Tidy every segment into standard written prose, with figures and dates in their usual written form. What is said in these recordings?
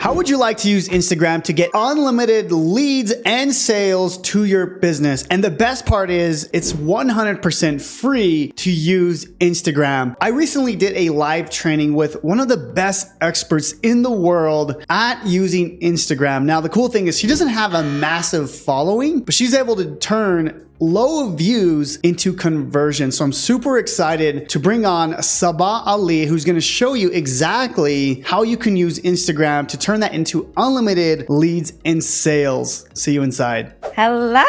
How would you like to use Instagram to get unlimited leads and sales to your business? And the best part is it's 100% free to use Instagram. I recently did a live training with one of the best experts in the world at using Instagram. Now, the cool thing is she doesn't have a massive following, but she's able to turn low views into conversion. So I'm super excited to bring on Sabah Ali, who's going to show you exactly how you can use Instagram to turn that into unlimited leads and sales. See you inside. Hello.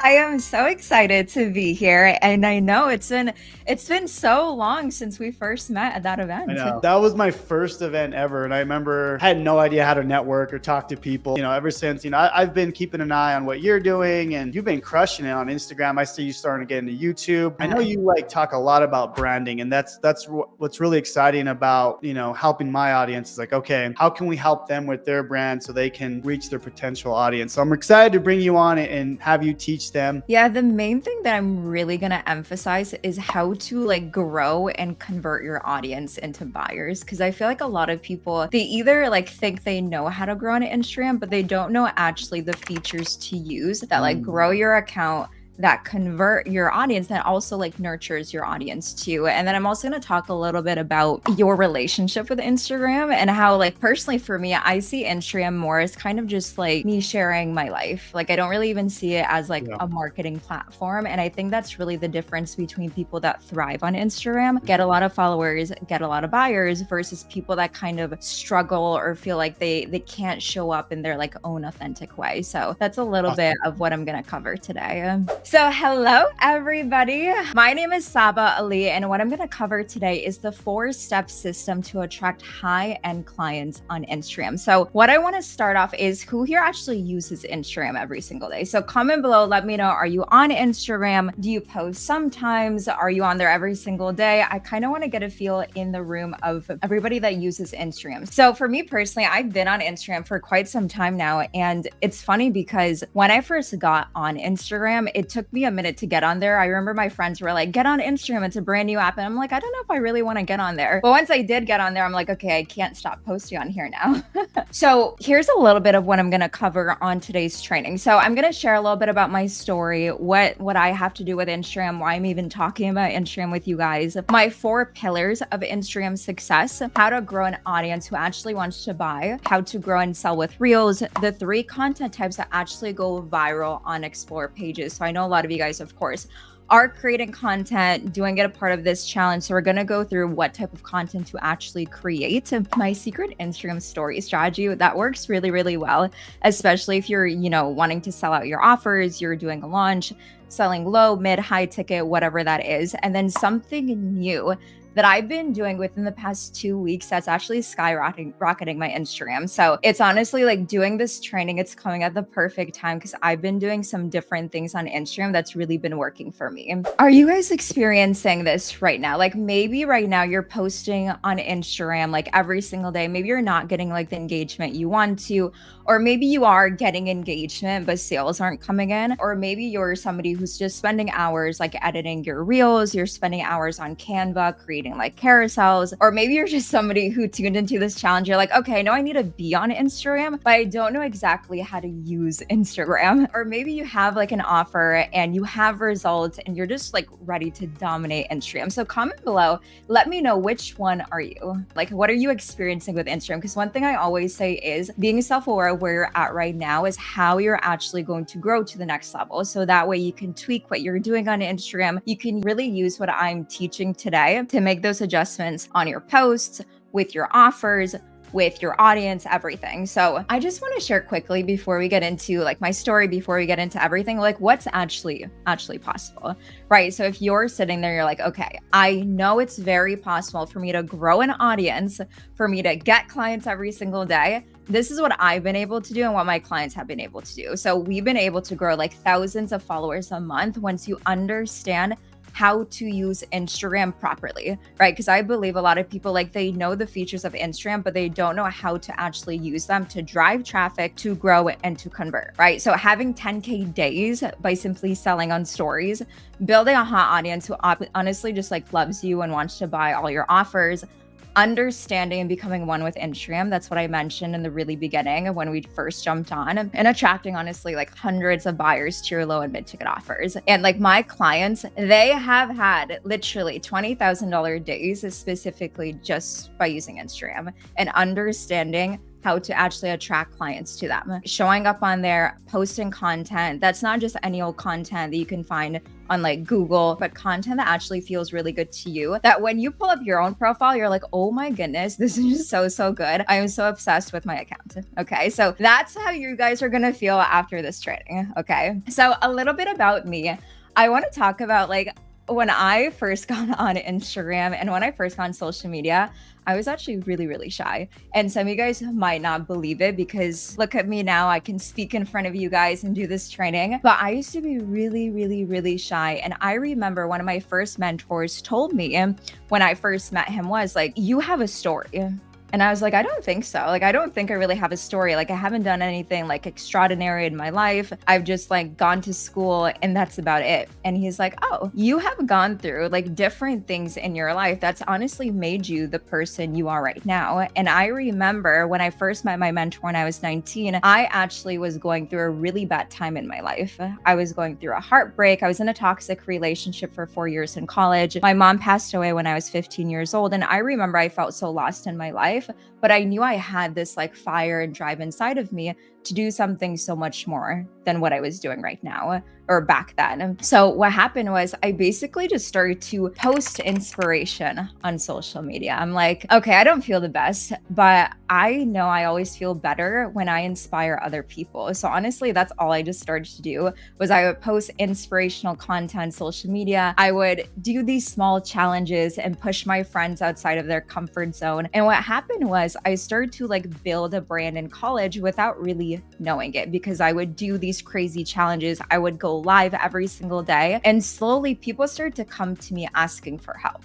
I am so excited to be here, and I know it's been so long since we first met at that event. I know. That was my first event ever, and I remember I had no idea how to network or talk to people. Ever since, I've been keeping an eye on what you're doing, and you've been crushing it on Instagram. I see you starting to get into YouTube. I know you talk a lot about branding, and that's what's really exciting about helping my audience is okay, how can we help them with their brand so they can reach their potential audience? So I'm excited to bring you on and have you teach them. Yeah, the main thing that I'm really going to emphasize is how to grow and convert your audience into buyers. Because I feel like a lot of people, they either think they know how to grow on Instagram, but they don't know actually the features to use that grow your account, that convert your audience, that also nurtures your audience too. And then I'm also going to talk a little bit about your relationship with Instagram and how personally for me, I see Instagram more as kind of just me sharing my life. I don't really even see it as a marketing platform. And I think that's really the difference between people that thrive on Instagram, get a lot of followers, get a lot of buyers, versus people that kind of struggle or feel like they can't show up in their own authentic way. So that's a little bit of what I'm going to cover today. So hello, everybody. My name is Sabah Ali, and what I'm going to cover today is the 4-step system to attract high-end clients on Instagram. So what I want to start off is who here actually uses Instagram every single day. So comment below, let me know, are you on Instagram? Do you post sometimes? Are you on there every single day? I kind of want to get a feel in the room of everybody that uses Instagram. So for me personally, I've been on Instagram for quite some time now, and it's funny because when I first got on Instagram, it took me a minute to get on there. I remember my friends were like, get on Instagram, it's a brand new app. And I'm like, I don't know if I really want to get on there. But once I did get on there, I'm like, okay, I can't stop posting on here now. So here's a little bit of what I'm going to cover on today's training. So I'm going to share a little bit about my story, what I have to do with Instagram, why I'm even talking about Instagram with you guys, my 4 pillars of Instagram success, how to grow an audience who actually wants to buy, how to grow and sell with Reels, the 3 content types that actually go viral on Explore pages. So I know a lot of you guys, of course, are creating content, doing it a part of this challenge. So we're going to go through what type of content to actually create. My secret Instagram story strategy that works really, really well, especially if you're, wanting to sell out your offers, you're doing a launch, selling low, mid, high ticket, whatever that is. And then something new that I've been doing within the past 2 weeks that's actually rocketing my Instagram. So it's honestly doing this training, it's coming at the perfect time because I've been doing some different things on Instagram that's really been working for me. Are you guys experiencing this right now? Maybe right now you're posting on Instagram every single day. Maybe you're not getting the engagement you want to, or maybe you are getting engagement, but sales aren't coming in. Or maybe you're somebody who's just spending hours editing your reels, you're spending hours on Canva, creating carousels, or maybe you're just somebody who tuned into this challenge. You're like, okay, I know I need to be on Instagram, but I don't know exactly how to use Instagram. Or maybe you have an offer and you have results and you're just ready to dominate Instagram. So comment below, let me know which one are you? What are you experiencing with Instagram? Because one thing I always say is being self-aware of where you're at right now is how you're actually going to grow to the next level. So that way you can tweak what you're doing on Instagram. You can really use what I'm teaching today to make those adjustments on your posts, with your offers, with your audience, everything. So I just want to share quickly before we get into my story, before we get into everything, what's actually possible, right? So if you're sitting there, you're like, okay, I know it's very possible for me to grow an audience, for me to get clients every single day. This is what I've been able to do and what my clients have been able to do. So we've been able to grow thousands of followers a month once you understand how to use Instagram properly, right? Because I believe a lot of people they know the features of Instagram, but they don't know how to actually use them to drive traffic, to grow and to convert, right? So having 10K days by simply selling on stories, building a hot audience who honestly just loves you and wants to buy all your offers, understanding and becoming one with Instagram. That's what I mentioned in the really beginning when we first jumped on, and attracting honestly like hundreds of buyers to your low and mid ticket offers. And like my clients, they have had literally $20,000 days specifically just by using Instagram and understanding how to actually attract clients to them. Showing up on there, posting content that's not just any old content that you can find on like Google, but content that actually feels really good to you. That when you pull up your own profile, you're like, oh my goodness, this is just so good. I am so obsessed with my account. Okay. So that's how you guys are going to feel after this training. Okay. So a little bit about me. I want to talk about like when I first got on Instagram and when I first got on social media, I was actually really shy. And some of you guys might not believe it because look at me now, I can speak in front of you guys and do this training. But I used to be really shy. And I remember one of my first mentors told me when I first met him was like, you have a story. And I was like, I don't think so. Like, I don't think I really have a story. Like, I haven't done anything like extraordinary in my life. I've just like gone to school and that's about it. And he's like, oh, you have gone through like different things in your life that's honestly made you the person you are right now. And I remember when I first met my mentor when I was 19, I actually was going through a really bad time in my life. I was going through a heartbreak. I was in a toxic relationship for 4 years in college. My mom passed away when I was 15 years old. And I remember I felt so lost in my life. But I knew I had this like fire and drive inside of me to do something so much more than what I was doing right now or back then. So what happened was I basically just started to post inspiration on social media. I'm like, okay, I don't feel the best, but I know I always feel better when I inspire other people. So honestly, that's all I just started to do was I would post inspirational content on social media. I would do these small challenges and push my friends outside of their comfort zone. And what happened was I started to like build a brand in college without really knowing it because I would do these crazy challenges. I would go live every single day. And slowly people started to come to me asking for help.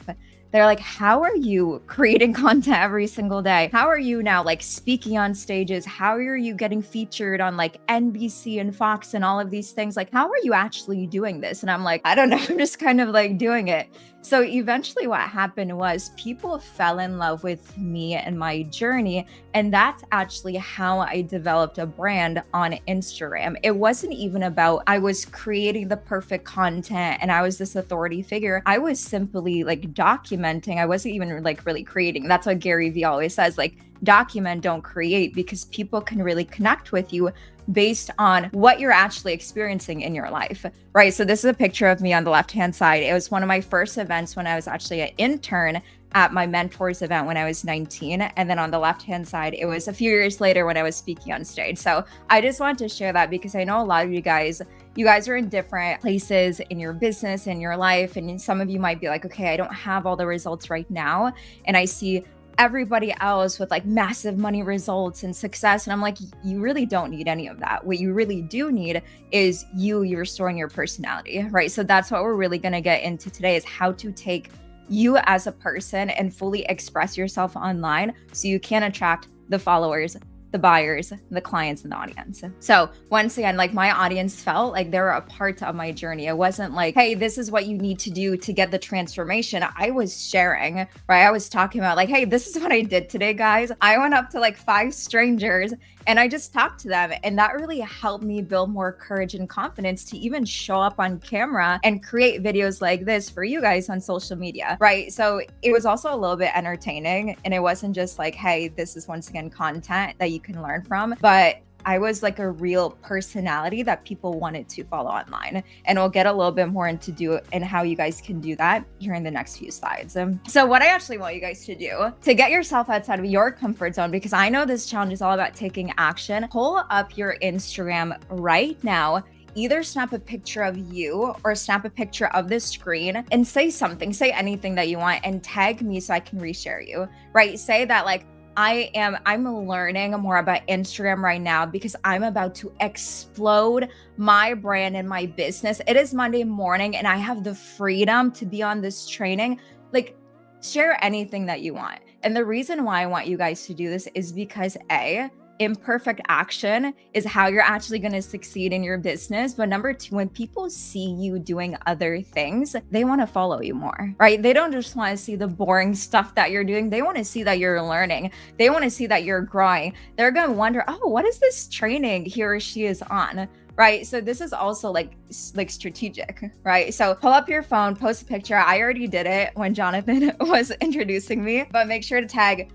They're like, how are you creating content every single day? How are you now like speaking on stages? How are you getting featured on like NBC and Fox and all of these things? Like, how are you actually doing this? And I'm like, I don't know. I'm just kind of like doing it. So eventually what happened was people fell in love with me and my journey. And that's actually how I developed a brand on Instagram. It wasn't even about I was creating the perfect content and I was this authority figure. I was simply like documenting. I wasn't even like really creating. That's what Gary Vee always says, like document, don't create, because people can really connect with you based on what you're actually experiencing in your life, right? So this is a picture of me on the left-hand side. It was one of my first events when I was actually an intern at my mentor's event when I was 19. And then on the left-hand side, it was a few years later when I was speaking on stage. So I just wanted to share that because I know a lot of you guys are in different places in your business, in your life. And some of you might be like, okay, I don't have all the results right now. And I see everybody else with like massive money results and success. And I'm like, you really don't need any of that. What you really do need is you restoring your personality, right? So that's what we're really going to get into today is how to take you as a person and fully express yourself online so you can attract the followers, the buyers, the clients, and the audience. So once again, like my audience felt like they were a part of my journey. It wasn't like, hey, this is what you need to do to get the transformation. I was sharing, right? I was talking about like, hey, this is what I did today, guys. I went up to like 5 strangers and I just talked to them. And that really helped me build more courage and confidence to even show up on camera and create videos like this for you guys on social media, right? So it was also a little bit entertaining. And it wasn't just like, hey, this is once again content that you can learn from, but I was like a real personality that people wanted to follow online. And we'll get a little bit more into do and how you guys can do that here in the next few slides. So what I actually want you guys to do to get yourself outside of your comfort zone, because I know this challenge is all about taking action, pull up your Instagram right now. Either snap a picture of you or snap a picture of the screen and say something, say anything that you want and tag me so I can reshare you, right? Say that like, I'm learning more about Instagram right now because I'm about to explode my brand and my business. It is Monday morning and I have the freedom to be on this training. Like, share anything that you want. And the reason why I want you guys to do this is because A, imperfect action is how you're actually going to succeed in your business. But number two, when people see you doing other things, they want to follow you more, right? They don't just want to see the boring stuff that you're doing. They want to see that you're learning. They want to see that you're growing. They're going to wonder, oh, what is this training he or she is on? Right. So this is also like strategic, right? So pull up your phone, post a picture. I already did it when Jonathan was introducing me, but make sure to tag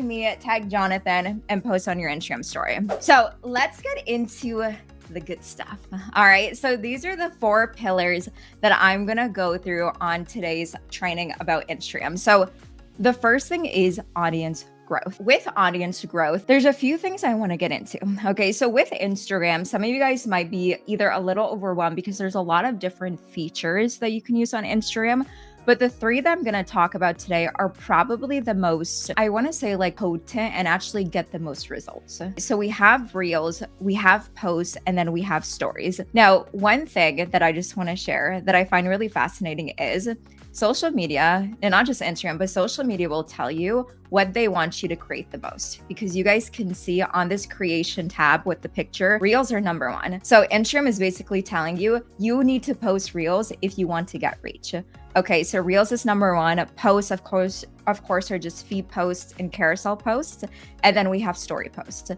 me, tag Jonathan, and post on your Instagram story. So let's get into the good stuff. All right. So these are the 4 pillars that I'm going to go through on today's training about Instagram. So the first thing is audience growth. With audience growth, there's a few things I want to get into. Okay, so with Instagram, some of you guys might be either a little overwhelmed because there's a lot of different features that you can use on Instagram. But the 3 that I'm going to talk about today are probably the most, I want to say, like potent and actually get the most results. So we have reels, we have posts, and then we have stories. Now, one thing that I just want to share that I find really fascinating is social media, and not just Instagram, but social media will tell you what they want you to create the most, because you guys can see on this creation tab with the picture, reels are number 1. So Instagram is basically telling you, you need to post reels if you want to get reach. Okay, so reels is number 1. Posts, of course, are just feed posts and carousel posts. And then we have story posts.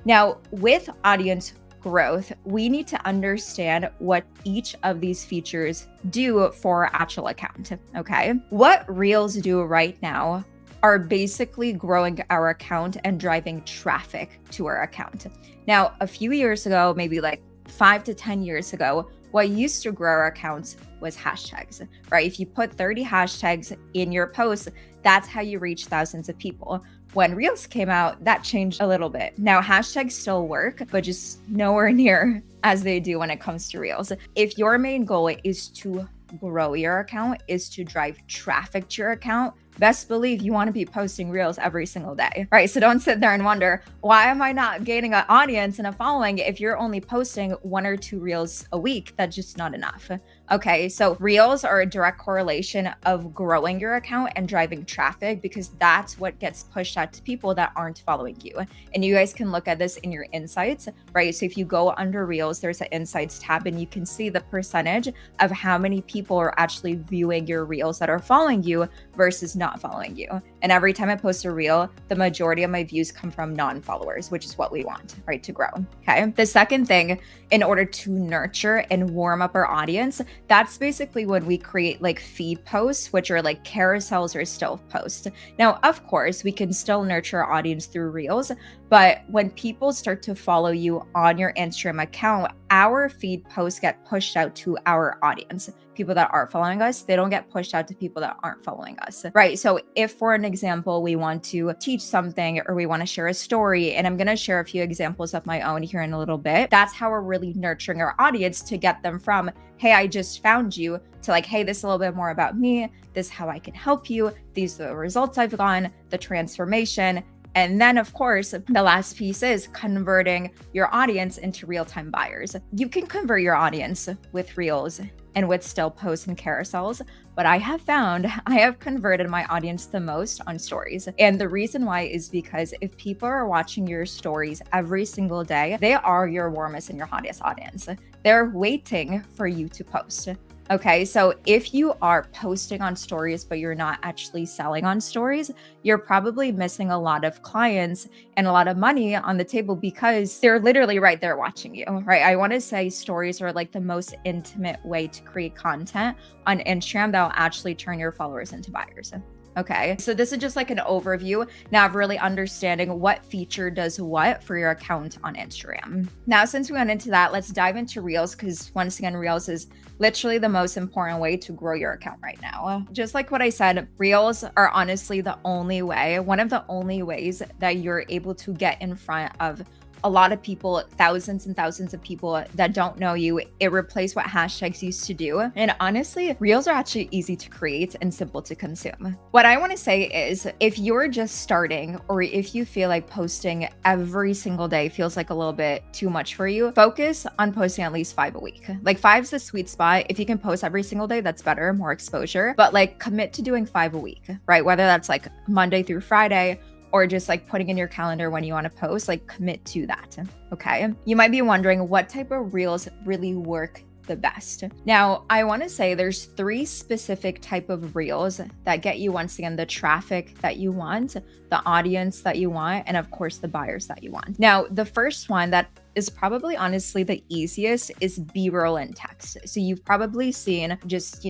Now, with audience growth, we need to understand what each of these features do for our actual account. Okay, what reels do right now are basically growing our account and driving traffic to our account. Now, a few years ago, maybe like 5 to 10 years ago, what used to grow our accounts was hashtags, right? If you put 30 hashtags in your post, that's how you reach thousands of people. When Reels came out, that changed a little bit. Now, hashtags still work, but just nowhere near as they do when it comes to Reels. If your main goal is to grow your account, is to drive traffic to your account, best believe you want to be posting reels every single day, right? So don't sit there and wonder, why am I not gaining an audience and a following if you're only posting 1 or 2 reels a week? That's just not enough. Okay, so reels are a direct correlation of growing your account and driving traffic, because that's what gets pushed out to people that aren't following you. And you guys can look at this in your insights, right? So if you go under reels, there's an insights tab and you can see the percentage of how many people are actually viewing your reels that are following you versus not following you. And every time I post a reel, the majority of my views come from non-followers, which is what we want, right? To grow. Okay. The second thing, in order to nurture and warm up our audience, that's basically when we create like feed posts, which are like carousels or still posts. Now, of course, we can still nurture our audience through reels, but when people start to follow you on your Instagram account, our feed posts get pushed out to our audience. People that are following us, they don't get pushed out to people that aren't following us, right? So if, for an example, we want to teach something or we want to share a story, and I'm going to share a few examples of my own here in a little bit, that's how we're really nurturing our audience to get them from, hey, I just found you, to like, hey, this is a little bit more about me. This is how I can help you. These are the results I've gotten, the transformation. And then, of course, the last piece is converting your audience into real-time buyers. You can convert your audience with reels and with still posts and carousels, but I have found I have converted my audience the most on stories. And the reason why is because if people are watching your stories every single day, they are your warmest and your hottest audience. They're waiting for you to post. Okay, so if you are posting on stories, but you're not actually selling on stories, you're probably missing a lot of clients and a lot of money on the table because they're literally right there watching you, right? I want to say stories are like the most intimate way to create content on Instagram that will actually turn your followers into buyers. Okay, so this is just like an overview now of really understanding what feature does what for your account on Instagram. Now, since we went into that, let's dive into Reels, because once again, Reels is literally the most important way to grow your account right now. Just like what I said, Reels are honestly the only way, one of the only ways that you're able to get in front of a lot of people, thousands and thousands of people that don't know you. It replaced what hashtags used to do. And honestly, reels are actually easy to create and simple to consume. What I want to say is, if you're just starting, or if you feel like posting every single day feels like a little bit too much for you, focus on posting at least 5 a week. Like 5's the sweet spot. If you can post every single day, that's better, more exposure, but like commit to doing 5 a week, right? Whether that's like Monday through Friday, or just like putting in your calendar when you want to post, like commit to that. Okay. You might be wondering what type of reels really work the best. Now, I want to say there's 3 specific type of reels that get you, once again, the traffic that you want, the audience that you want, and of course the buyers that you want. Now, the first one that is probably honestly the easiest is B-roll and text. So you've probably seen just,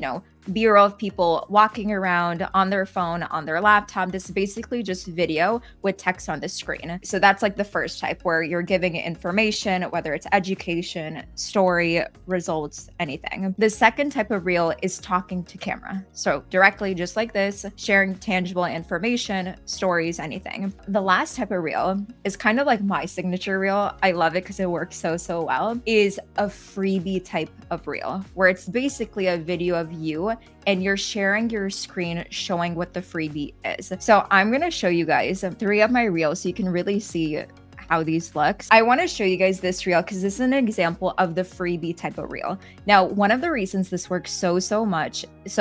B-roll of people walking around on their phone, on their laptop. This is basically just video with text on the screen. So that's like the first type where you're giving information, whether it's education, story, results, anything. The second type of reel is talking to camera. So directly just like this, sharing tangible information, stories, anything. The last type of reel is kind of like my signature reel. I love it because it works so well, is a freebie type of reel where it's basically a video of you and you're sharing your screen showing what the freebie is. So I'm going to show you guys 3 of my reels so you can really see how these looks. I want to show you guys this reel because this is an example of the freebie type of reel. Now, one of the reasons this works so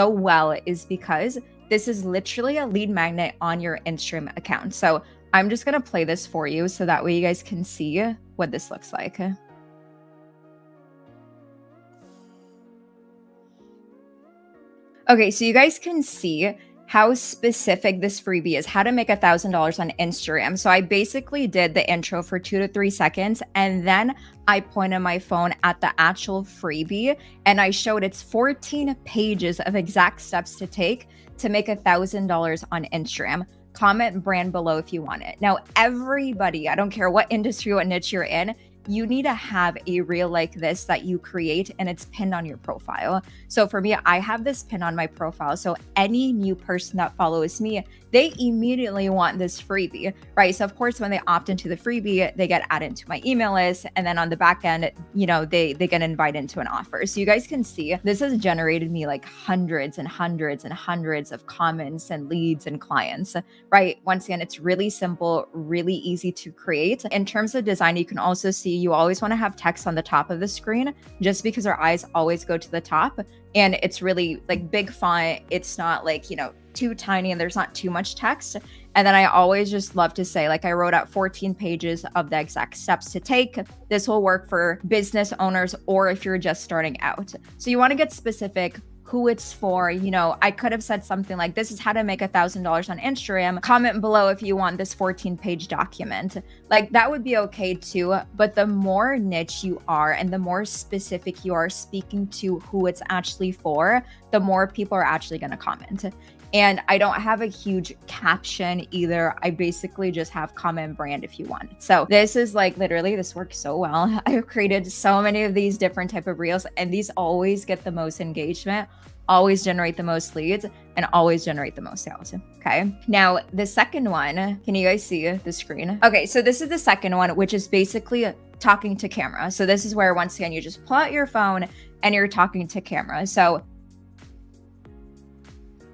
well is because this is literally a lead magnet on your Instagram account. So I'm just going to play this for you so that way you guys can see what this looks like. Okay, so you guys can see how specific this freebie is, how to make $1,000 on Instagram. So I basically did the intro for 2 to 3 seconds, and then I pointed my phone at the actual freebie, and I showed it's 14 pages of exact steps to take to make $1,000 on Instagram. Comment brand below if you want it. Now, everybody, I don't care what industry, what niche you're in, you need to have a reel like this that you create and it's pinned on your profile. So for me, I have this pin on my profile. So any new person that follows me, they immediately want this freebie, right? So of course, when they opt into the freebie, they get added to my email list. And then on the back end, they get invited into an offer. So you guys can see this has generated me like hundreds and hundreds and hundreds of comments and leads and clients, right? Once again, it's really simple, really easy to create. In terms of design, you can also see you always want to have text on the top of the screen just because our eyes always go to the top. And it's really like big font. It's not like, too tiny and there's not too much text. And then I always just love to say, like I wrote out 14 pages of the exact steps to take. This will work for business owners or if you're just starting out. So you want to get specific who it's for. I could have said something like, this is how to make $1,000 on Instagram. Comment below if you want this 14-page document. Like that would be okay too. But the more niche you are and the more specific you are speaking to who it's actually for, the more people are actually going to comment. And I don't have a huge caption either. I basically just have comment brand if you want. So this is like literally, this works so well. I've created so many of these different type of reels and these always get the most engagement, always generate the most leads, and always generate the most sales. Okay. Now the second one, can you guys see the screen? Okay. So this is the second one, which is basically talking to camera. So this is where once again, you just pull out your phone and you're talking to camera. So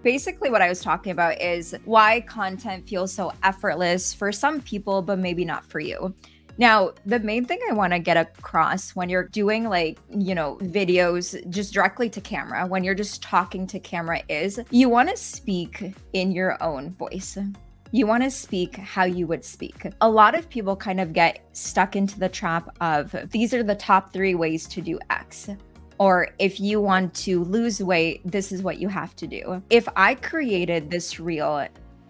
basically what I was talking about is why content feels so effortless for some people, but maybe not for you. Now, the main thing I want to get across when you're doing videos just directly to camera, when you're just talking to camera is you want to speak in your own voice. You want to speak how you would speak. A lot of people kind of get stuck into the trap of these are the top 3 ways to do X. Or if you want to lose weight, this is what you have to do. If I created this reel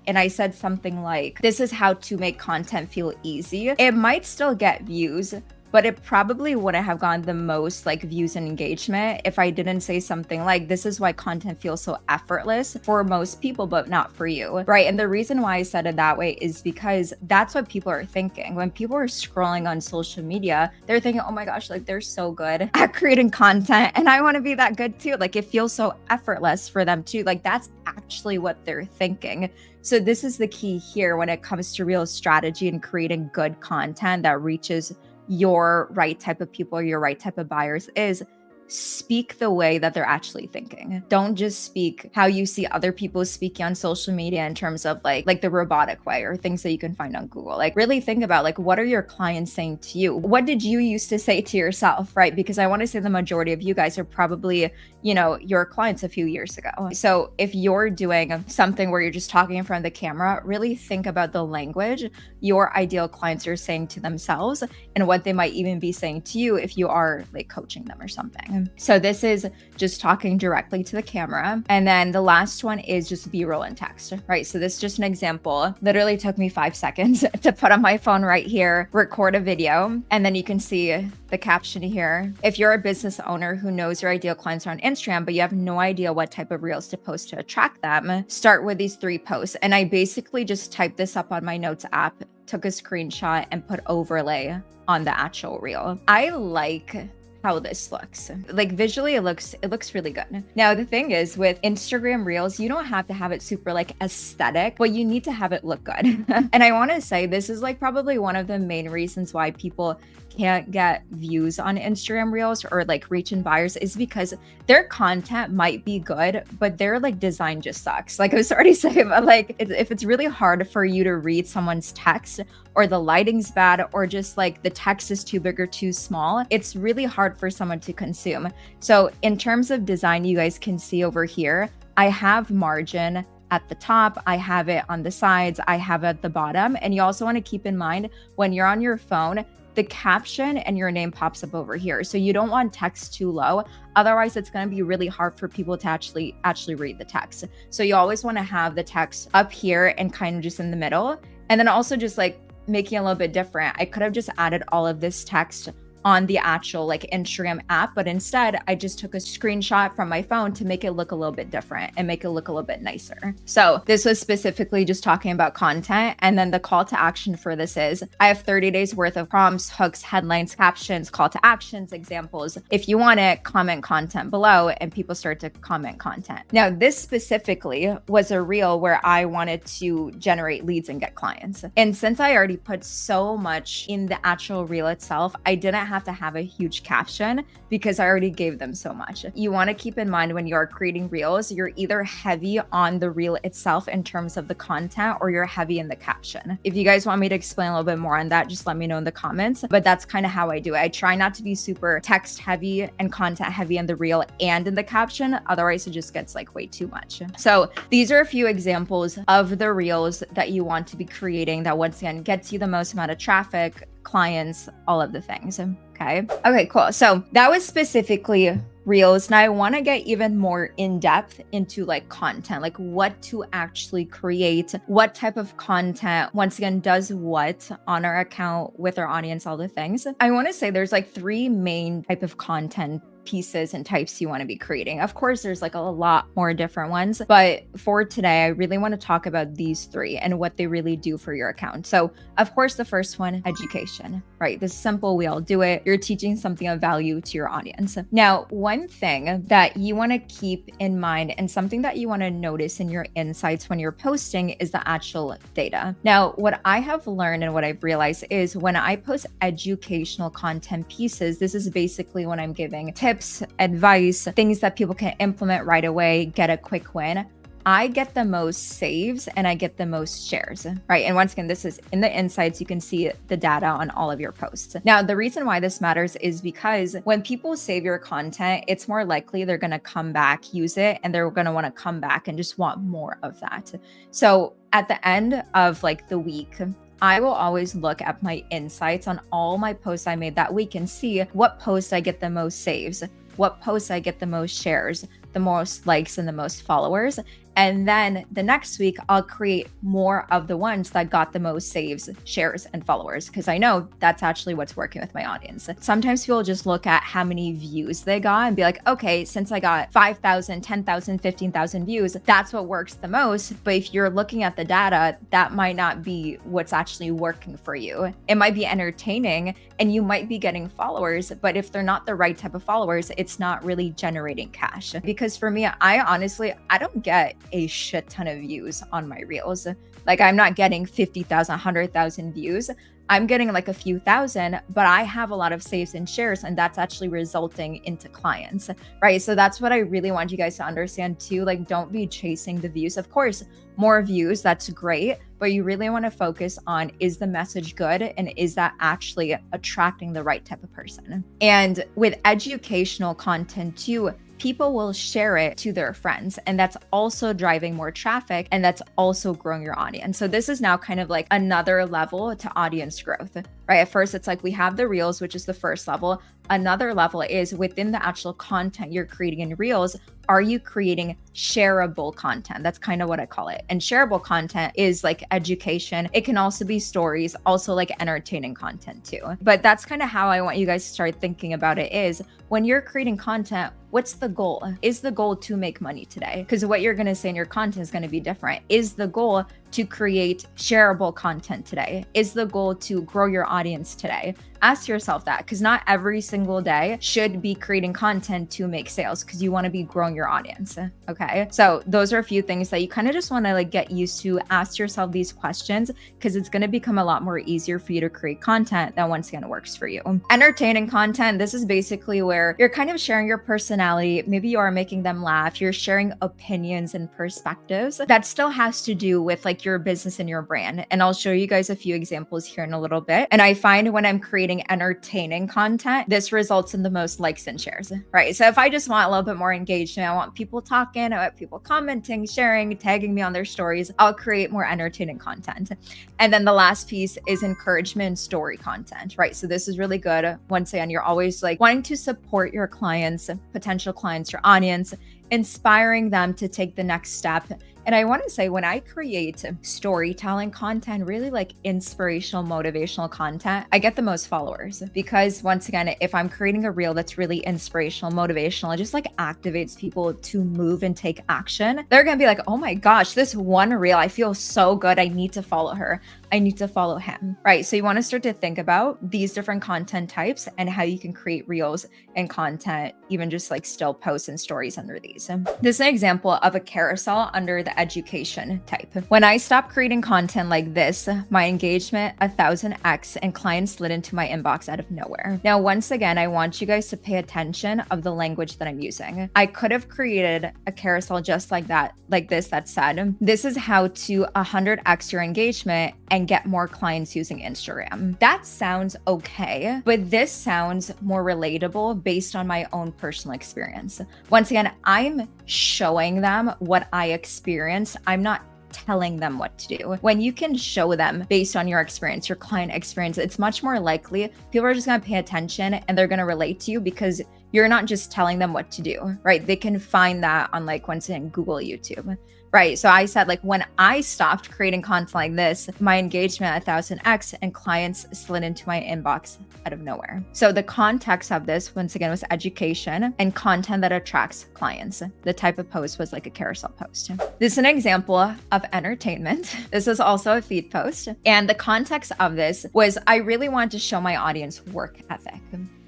and I said something like, this is how to make content feel easy, it might still get views, but it probably wouldn't have gotten the most views and engagement if I didn't say something like, this is why content feels so effortless for most people, but not for you, right? And the reason why I said it that way is because that's what people are thinking. When people are scrolling on social media, they're thinking, oh my gosh, they're so good at creating content and I want to be that good too. It feels so effortless for them too. That's actually what they're thinking. So this is the key here when it comes to real strategy and creating good content that reaches your right type of people, your right type of buyers, is speak the way that they're actually thinking. Don't just speak how you see other people speaking on social media in terms of like the robotic way or things that you can find on Google. Like really think about like, what are your clients saying to you? What did you used to say to yourself, right? Because I want to say the majority of you guys are probably, your clients a few years ago. So if you're doing something where you're just talking in front of the camera, really think about the language your ideal clients are saying to themselves and what they might even be saying to you if you are like coaching them or something. So this is just talking directly to the camera. And then the last one is just B-roll and text, right? So this is just an example. Literally took me 5 seconds to put on my phone right here, record a video, and then you can see the caption here. If you're a business owner who knows your ideal clients are on Instagram, but you have no idea what type of reels to post to attract them, start with these 3 posts. And I basically just typed this up on my notes app, took a screenshot and put overlay on the actual reel. I like how this looks. Like visually, it looks really good. Now, the thing is with Instagram Reels, you don't have to have it super like aesthetic, but you need to have it look good. And I want to say this is like probably one of the main reasons why people can't get views on Instagram Reels or like reach in buyers is because their content might be good, but their like design just sucks. Like I was already saying, but like if it's really hard for you to read someone's text or the lighting's bad or just like the text is too big or too small, it's really hard for someone to consume. So in terms of design, you guys can see over here, I have margin at the top, I have it on the sides, I have it at the bottom. And you also want to keep in mind when you're on your phone, the caption and your name pops up over here. So you don't want text too low. Otherwise, it's going to be really hard for people to actually read the text. So you always want to have the text up here and kind of just in the middle. And then also just like making it a little bit different. I could have just added all of this text on the actual like Instagram app, but instead I just took a screenshot from my phone to make it look a little bit different and make it look a little bit nicer. So this was specifically just talking about content. And then the call to action for this is I have 30 days worth of prompts, hooks, headlines, captions, call to actions, examples. If you want it, comment content below and people start to comment content. Now, this specifically was a reel where I wanted to generate leads and get clients. And since I already put so much in the actual reel itself, I didn't have to have a huge caption because I already gave them so much. You want to keep in mind when you're creating reels, you're either heavy on the reel itself in terms of the content or you're heavy in the caption. If you guys want me to explain a little bit more on that, just let me know in the comments. But that's kind of how I do it. I try not to be super text heavy and content heavy in the reel and in the caption. Otherwise, it just gets like way too much. So these are a few examples of the reels that you want to be creating that once again gets you the most amount of traffic, clients, all of the things. Okay, cool. So that was specifically reels. Now I want to get even more in depth into like content, like what to actually create, what type of content, once again, does what on our account with our audience, all the things. I want to say there's like 3 main type of content pieces and types you want to be creating. Of course, there's like a lot more different ones, but for today, I really want to talk about these 3 and what they really do for your account. So of course, the first one, education, right? This is simple. We all do it. You're teaching something of value to your audience. Now, one thing that you want to keep in mind and something that you want to notice in your insights when you're posting is the actual data. Now, what I have learned and what I've realized is when I post educational content pieces, this is basically when I'm giving tips, advice, things that people can implement right away, get a quick win. I get the most saves and I get the most shares, right? And once again, this is in the insights, you can see the data on all of your posts. Now, the reason why this matters is because when people save your content, it's more likely they're going to come back, use it, and they're going to want to come back and just want more of that. So at the end of like the week, I will always look at my insights on all my posts I made that week and see what posts I get the most saves, what posts I get the most shares, the most likes, and the most followers. And then the next week, I'll create more of the ones that got the most saves, shares, and followers, because I know that's actually what's working with my audience. Sometimes people just look at how many views they got and be like, okay, since I got 5,000, 10,000, 15,000 views, that's what works the most. But if you're looking at the data, that might not be what's actually working for you. It might be entertaining and you might be getting followers, but if they're not the right type of followers, it's not really generating cash. Because for me, I don't get a shit ton of views on my reels. Like I'm not getting 50,000, 100,000 views. I'm getting like a few thousand, but I have a lot of saves and shares, and that's actually resulting into clients, right? So that's what I really want you guys to understand too. Like, don't be chasing the views. Of course, more views, that's great, but you really want to focus on, is the message good, and is that actually attracting the right type of person? And with educational content too, people will share it to their friends, and that's also driving more traffic, and that's also growing your audience. So this is now kind of like another level to audience growth, right? At first it's like we have the reels, which is the first level. Another level is within the actual content you're creating in reels, are you creating shareable content? That's kind of what I call it. And shareable content is like education. It can also be stories, also like entertaining content too. But that's kind of how I want you guys to start thinking about it, is when you're creating content, what's the goal? Is the goal to make money today? Because what you're going to say in your content is going to be different. Is the goal to create shareable content today? Is the goal to grow your audience today? Ask yourself that, because not every single day should be creating content to make sales, because you want to be growing your audience. Okay. So those are a few things that you kind of just want to like get used to. Ask yourself these questions, because it's going to become a lot more easier for you to create content that once again works for you. Entertaining content. This is basically where you're kind of sharing your personality. Maybe you are making them laugh. You're sharing opinions and perspectives. That still has to do with like your business and your brand. And I'll show you guys a few examples here in a little bit. And I find when I'm creating entertaining content, this results in the most likes and shares, right? So if I just want a little bit more engagement, I want people talking, I want people commenting, sharing, tagging me on their stories, I'll create more entertaining content. And then the last piece is encouragement story content, right? So this is really good. Once again, you're always like wanting to support your clients, potential clients, your audience, inspiring them to take the next step. And I want to say, when I create storytelling content, really like inspirational, motivational content, I get the most followers, because once again, if I'm creating a reel that's really inspirational, motivational, it just like activates people to move and take action. They're going to be like, oh my gosh, this one reel, I feel so good. I need to follow her. I need to follow him, right? So you want to start to think about these different content types and how you can create reels and content, even just like still posts and stories under these. This is an example of a carousel under the education type. When I stopped creating content like this, my engagement 1000x and clients slid into my inbox out of nowhere. Now, once again, I want you guys to pay attention of the language that I'm using. I could have created a carousel just like that, like this, that said, this is how to 100x your engagement and get more clients using Instagram. That sounds okay, but this sounds more relatable based on my own personal experience. Once again, I'm showing them what I experienced. I'm not telling them what to do. When you can show them based on your experience, your client experience, it's much more likely people are just going to pay attention and they're going to relate to you, because you're not just telling them what to do, right? They can find that on like, once again, Google, YouTube. Right. So I said, like, when I stopped creating content like this, my engagement 1000x and clients slid into my inbox out of nowhere. So the context of this, once again, was education and content that attracts clients. The type of post was like a carousel post. This is an example of entertainment. This is also a feed post. And the context of this was I really wanted to show my audience work ethic.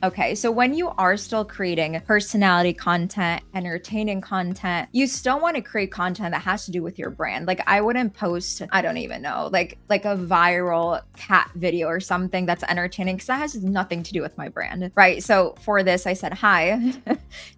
Okay, so when you are still creating personality content, entertaining content, you still want to create content that has to do with your brand. Like, I wouldn't post, I don't even know, like a viral cat video or something that's entertaining, because that has nothing to do with my brand, right? So for this, I said, hi,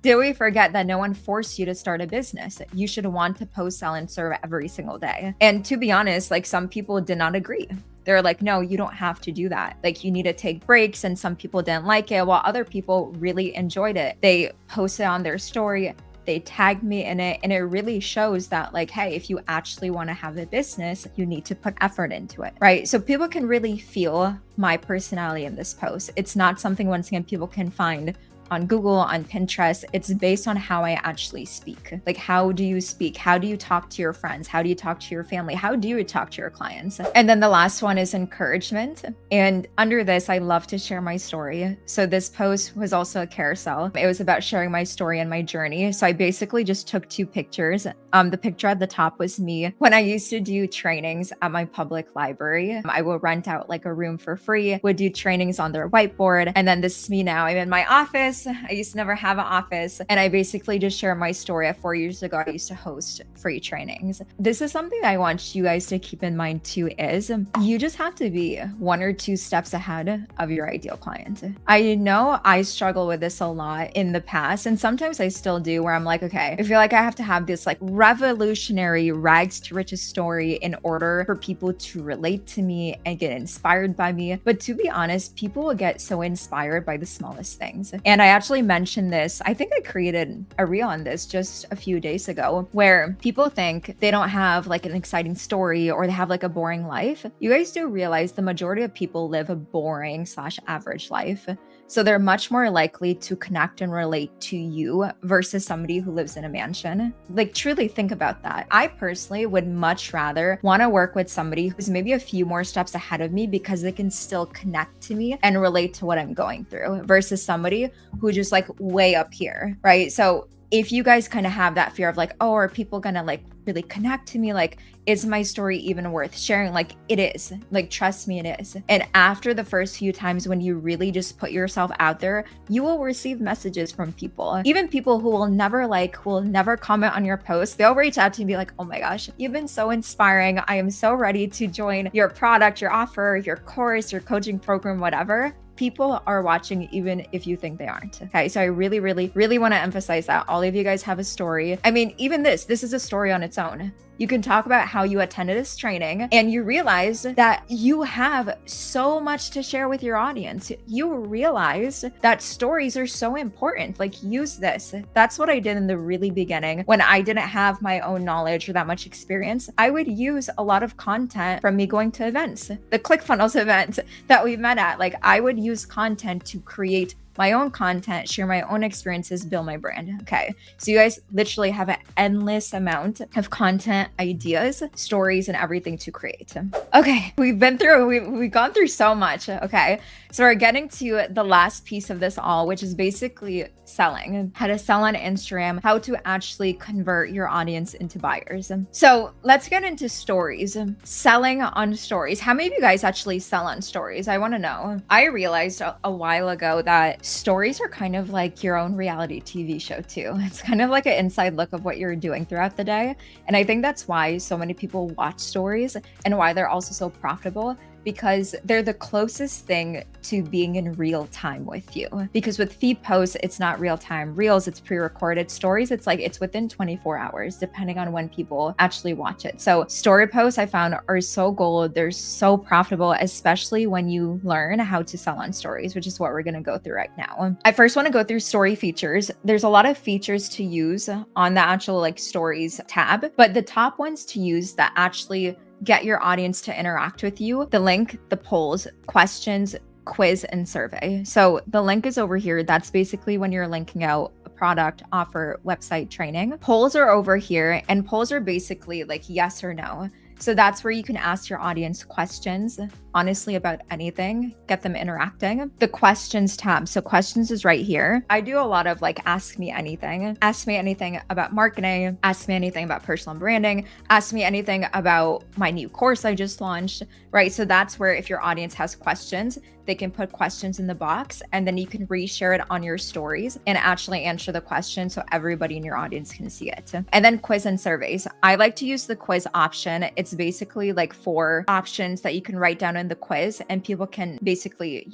did we forget that no one forced you to start a business? You should want to post, sell, and serve every single day. And to be honest, like, some people did not agree. They're like, no, you don't have to do that. Like, you need to take breaks. And some people didn't like it, while other people really enjoyed it. They posted on their story, they tagged me in it. And it really shows that, like, hey, if you actually want to have a business, you need to put effort into it, right? So people can really feel my personality in this post. It's not something, once again, people can find on Google, on Pinterest. It's based on how I actually speak. Like, how do you speak? How do you talk to your friends? How do you talk to your family? How do you talk to your clients? And then the last one is encouragement. And under this, I love to share my story. So this post was also a carousel. It was about sharing my story and my journey. So I basically just took two pictures. The picture at the top was me when I used to do trainings at my public library. I will rent out like a room for free, would do trainings on their whiteboard. And then this is me now. I'm in my office business. I used to never have an office. And I basically just share my story. At 4 years ago, I used to host free trainings. This is something I want you guys to keep in mind too, is you just have to be 1 or 2 steps ahead of your ideal client. I know I struggle with this a lot in the past, and sometimes I still do, where I'm like, okay, I feel like I have to have this like revolutionary rags to riches story in order for people to relate to me and get inspired by me. But to be honest, people will get so inspired by the smallest things. And I actually mentioned this, I think I created a reel on this just a few days ago, where people think they don't have like an exciting story or they have like a boring life. You guys do realize the majority of people live a boring / average life. So they're much more likely to connect and relate to you versus somebody who lives in a mansion. Like, truly think about that. I personally would much rather want to work with somebody who's maybe a few more steps ahead of me because they can still connect to me and relate to what I'm going through versus somebody who just like way up here, right? So if you guys kind of have that fear of like, oh, are people gonna like really connect to me? Like, is my story even worth sharing? Like, it is. Like, trust me, it is. And after the first few times when you really just put yourself out there, you will receive messages from people. Even people who will never comment on your posts. They'll reach out to you and be like, oh my gosh, you've been so inspiring. I am so ready to join your product, your offer, your course, your coaching program, whatever. People are watching even if you think they aren't. Okay, so I really want to emphasize that all of you guys have a story. I mean, even this is a story on its own. You can talk about how you attended this training and you realize that you have so much to share with your audience. You realize that stories are so important. Like, use this. That's what I did in the really beginning when I didn't have my own knowledge or that much experience. I would use a lot of content from me going to events. The ClickFunnels event that we met at, like, I would use content to create my own content, share my own experiences, build my brand. Okay, so you guys literally have an endless amount of content, ideas, stories, and everything to create. Okay, we've gone through so much. Okay, so we're getting to the last piece of this all, which is basically selling, how to sell on Instagram, how to actually convert your audience into buyers. So let's get into stories, selling on stories. How many of you guys actually sell on stories? I want to know. I realized a while ago that stories are kind of like your own reality TV show too. It's kind of like an inside look of what you're doing throughout the day. And I think that's why so many people watch stories and why they're also so profitable, because they're the closest thing to being in real time with you. Because with feed posts, it's not real time. Reels, it's pre-recorded. Stories, it's within 24 hours, depending on when people actually watch it. So story posts I found are so gold. They're so profitable, especially when you learn how to sell on stories, which is what we're gonna go through right now. I first wanna go through story features. There's a lot of features to use on the actual like stories tab, but the top ones to use that actually get your audience to interact with you: the link, the polls, questions, quiz, and survey. So the link is over here. That's basically when you're linking out a product, offer, website, training. Polls are over here, and polls are basically like yes or no. So that's where you can ask your audience questions, honestly, about anything, get them interacting. The questions tab. So questions is right here. I do a lot of like, ask me anything. Ask me anything about marketing. Ask me anything about personal branding. Ask me anything about my new course I just launched, right? So that's where if your audience has questions, they can put questions in the box and then you can reshare it on your stories and actually answer the question so everybody in your audience can see it. And then quiz and surveys. I like to use the quiz option. It's basically like 4 options that you can write down in the quiz and people can basically,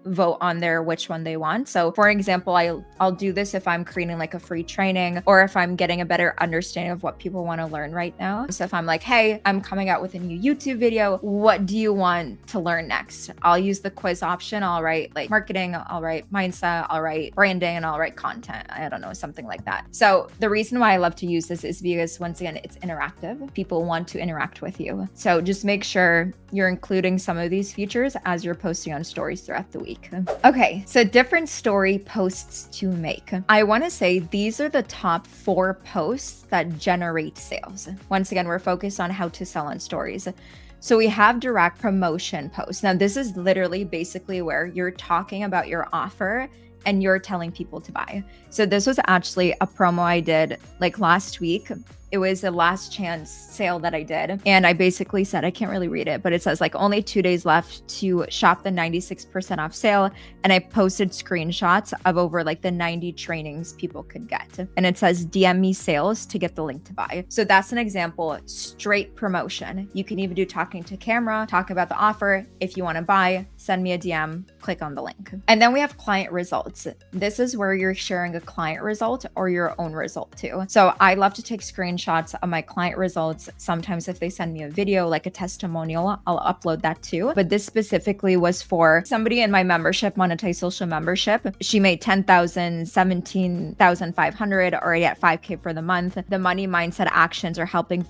vote on there which one they want. So for example, I'll do this if I'm creating like a free training or if I'm getting a better understanding of what people want to learn right now. So if I'm like, hey, I'm coming out with a new YouTube video, what do you want to learn next? I'll use the quiz option. I'll write like marketing, I'll write mindset, I'll write branding, and I'll write content. I don't know, something like that. So the reason why I love to use this is because once again, it's interactive. People want to interact with you. So just make sure you're including some of these features as you're posting on stories throughout the week. Okay, so different story posts to make. I want to say these are the top 4 posts that generate sales. Once again, we're focused on how to sell on stories. So we have direct promotion posts. Now, this is literally basically where you're talking about your offer and you're telling people to buy. So this was actually a promo I did like last week. It was a last chance sale that I did. And I basically said, I can't really read it, but it says like only 2 days left to shop the 96% off sale. And I posted screenshots of over like the 90 trainings people could get. And it says DM me sales to get the link to buy. So that's an example, straight promotion. You can even do talking to camera, talk about the offer. If you want to buy, send me a DM, click on the link. And then we have client results. This is where you're sharing a client result or your own result too. So I love to take screenshots of my client results. Sometimes if they send me a video, like a testimonial, I'll upload that too. But this specifically was for somebody in my membership, Monetize Social membership. She made 10,000, 17,500, already at 5K for the month. The money mindset actions are helping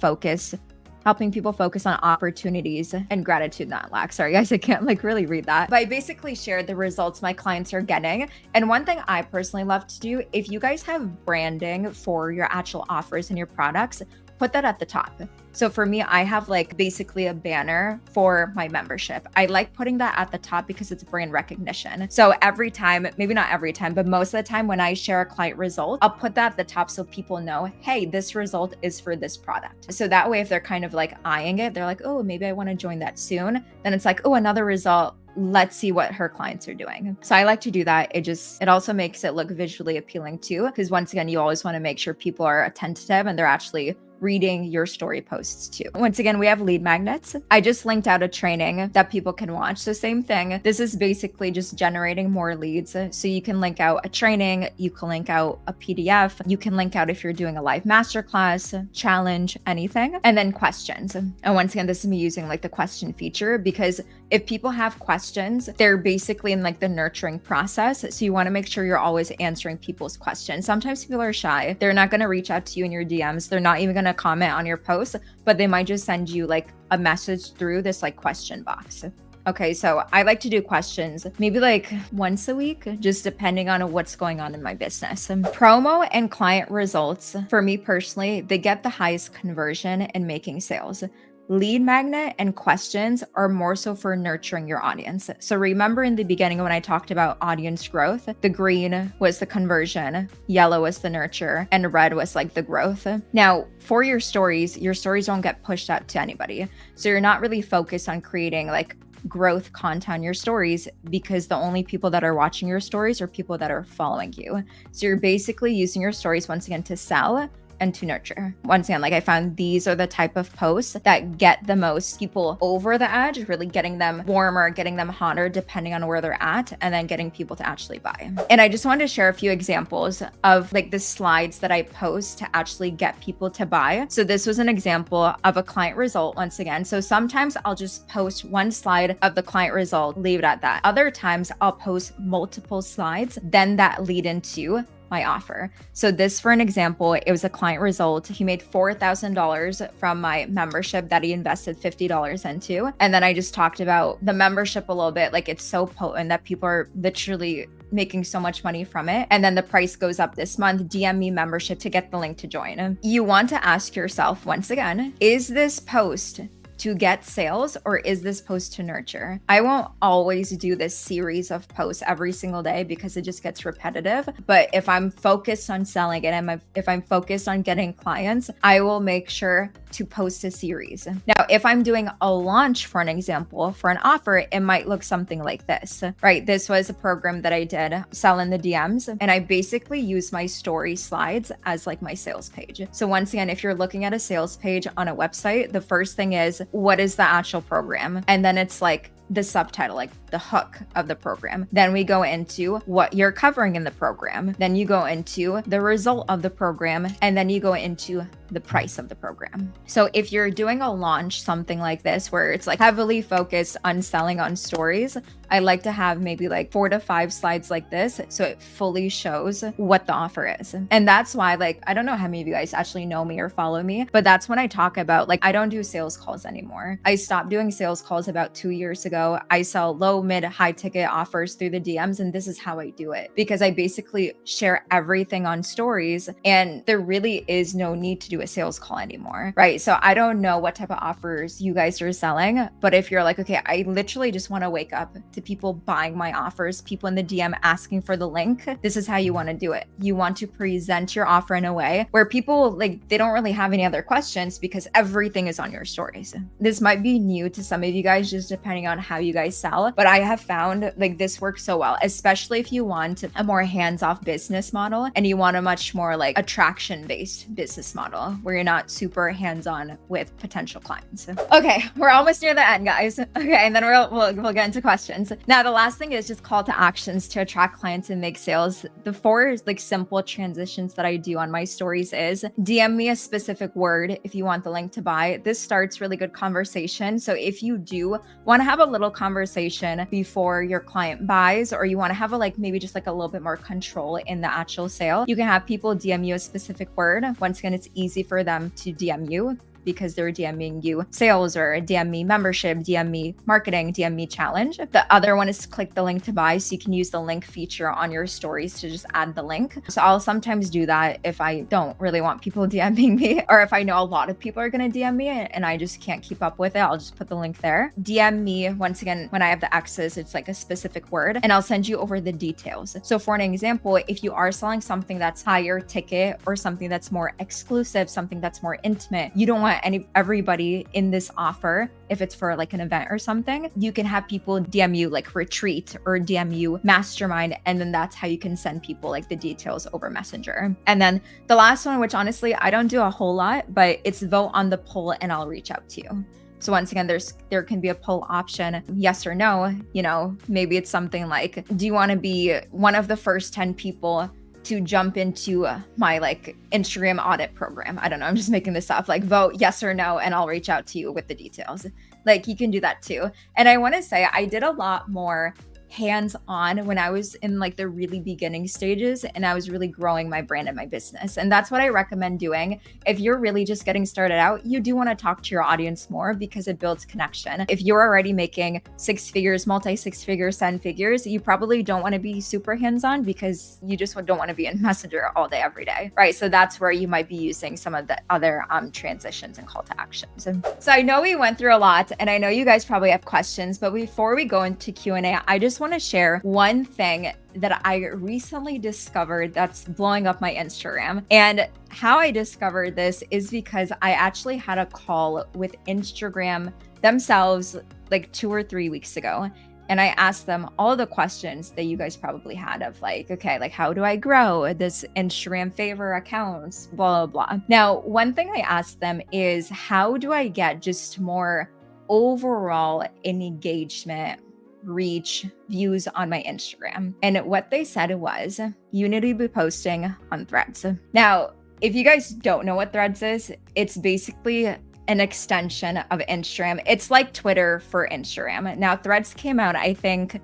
people focus on opportunities and gratitude not lack. Sorry guys, I can't like really read that. But I basically shared the results my clients are getting. And one thing I personally love to do, if you guys have branding for your actual offers and your products, put that at the top. So for me, I have like basically a banner for my membership. I like putting that at the top because it's brand recognition. So every time, maybe not every time, but most of the time when I share a client result, I'll put that at the top so people know, hey, this result is for this product. So that way, if they're kind of like eyeing it, they're like, oh, maybe I want to join that soon. Then it's like, oh, another result. Let's see what her clients are doing. So I like to do that. It also makes it look visually appealing too. Because once again, you always want to make sure people are attentive and they're actually reading your story posts too. Once again, we have lead magnets. I just linked out a training that people can watch. So same thing. This is basically just generating more leads. So you can link out a training, you can link out a PDF, you can link out if you're doing a live masterclass, challenge, anything, and then questions. And once again, this is me using like the question feature because if people have questions, they're basically in like the nurturing process. So you want to make sure you're always answering people's questions. Sometimes people are shy. They're not going to reach out to you in your DMs. They're not even going to comment on your post, but they might just send you like a message through this like question box. Okay, so I like to do questions maybe like once a week, just depending on what's going on in my business. Promo and client results, for me personally, they get the highest conversion in making sales. Lead magnet and questions are more so for nurturing your audience. So remember in the beginning when I talked about audience growth, the green was the conversion, yellow was the nurture, and red was like the growth. Now, for your stories don't get pushed out to anybody. So you're not really focused on creating like growth content on your stories because the only people that are watching your stories are people that are following you. So you're basically using your stories once again to sell and to nurture. Once again, like I found these are the type of posts that get the most people over the edge, really getting them warmer, getting them hotter, depending on where they're at, and then getting people to actually buy. And I just wanted to share a few examples of like the slides that I post to actually get people to buy. So this was an example of a client result once again. So sometimes I'll just post one slide of the client result, leave it at that. Other times I'll post multiple slides, then that lead into my offer. So this, for an example, it was a client result. He made $4,000 from my membership that he invested $50 into. And then I just talked about the membership a little bit. Like it's so potent that people are literally making so much money from it. And then the price goes up this month. DM me membership to get the link to join. You want to ask yourself once again, is this post to get sales or is this post to nurture? I won't always do this series of posts every single day because it just gets repetitive. But if I'm focused on selling it and if I'm focused on getting clients, I will make sure to post a series. Now, if I'm doing a launch, for an example, for an offer, it might look something like this, right? This was a program that I did, Sell in the DMs, and I basically use my story slides as like my sales page. So once again, if you're looking at a sales page on a website, the first thing is, what is the actual program? And then it's like the subtitle, like the hook of the program. Then we go into what you're covering in the program. Then you go into the result of the program. And then you go into the price of the program. So if you're doing a launch, something like this, where it's like heavily focused on selling on stories, I like to have maybe like 4 to 5 slides like this. So it fully shows what the offer is. And that's why, like, I don't know how many of you guys actually know me or follow me, but that's when I talk about, like, I don't do sales calls anymore. I stopped doing sales calls about 2 years ago. I sell low mid, high ticket offers through the DMs. And this is how I do it, because I basically share everything on stories and there really is no need to do a sales call anymore, right? So I don't know what type of offers you guys are selling, but if you're like, okay, I literally just want to wake up to people buying my offers, people in the DM asking for the link, this is how you want to do it. You want to present your offer in a way where people like, they don't really have any other questions because everything is on your stories. This might be new to some of you guys, just depending on how you guys sell, but I have found like this works so well, especially if you want a more hands-off business model and you want a much more like attraction-based business model where you're not super hands-on with potential clients. Okay, we're almost near the end, guys. Okay, and then we'll get into questions. Now, the last thing is just call to actions to attract clients and make sales. The 4 like simple transitions that I do on my stories is DM me a specific word if you want the link to buy. This starts really good conversation. So if you do want to have a little conversation before your client buys, or you want to have a like maybe just like a little bit more control in the actual sale, you can have people DM you a specific word. Once again, it's easy for them to DM you because they're DMing you sales or DM me membership, DM me marketing, DM me challenge. The other one is to click the link to buy. So you can use the link feature on your stories to just add the link. So I'll sometimes do that if I don't really want people DMing me, or if I know a lot of people are going to DM me and I just can't keep up with it, I'll just put the link there. DM me, once again, when I have the X's, it's like a specific word and I'll send you over the details. So for an example, if you are selling something that's higher ticket or something that's more exclusive, something that's more intimate, you don't want everybody in this offer, if it's for like an event or something, you can have people DM you like retreat or DM you mastermind, and then that's how you can send people like the details over Messenger. And then the last one, which honestly I don't do a whole lot, but it's vote on the poll and I'll reach out to you. So once again, there can be a poll option, yes or no. You know, maybe it's something like, do you want to be one of the first 10 people to jump into my like Instagram audit program? I don't know, I'm just making this up. Like vote yes or no and I'll reach out to you with the details. Like you can do that too. And I want to say I did a lot more hands-on when I was in like the really beginning stages and I was really growing my brand and my business. And that's what I recommend doing. If you're really just getting started out, you do want to talk to your audience more because it builds connection. If you're already making 6 figures, multi-6 figures, 7 figures, you probably don't want to be super hands-on because you just don't want to be in Messenger all day, every day, right? So that's where you might be using some of the other transitions and call to actions. So I know we went through a lot and I know you guys probably have questions, but before we go into Q&A, I just want to share one thing that I recently discovered that's blowing up my Instagram. And how I discovered this is because I actually had a call with Instagram themselves like 2 or 3 weeks ago. And I asked them all the questions that you guys probably had of like, okay, like how do I grow this Instagram favor accounts, blah, blah, blah. Now, one thing I asked them is how do I get just more overall engagement, reach, views on my Instagram? And what they said was, you need to be posting on Threads. Now, if you guys don't know what Threads is, it's basically an extension of Instagram. It's like Twitter for Instagram. Now, Threads came out, I think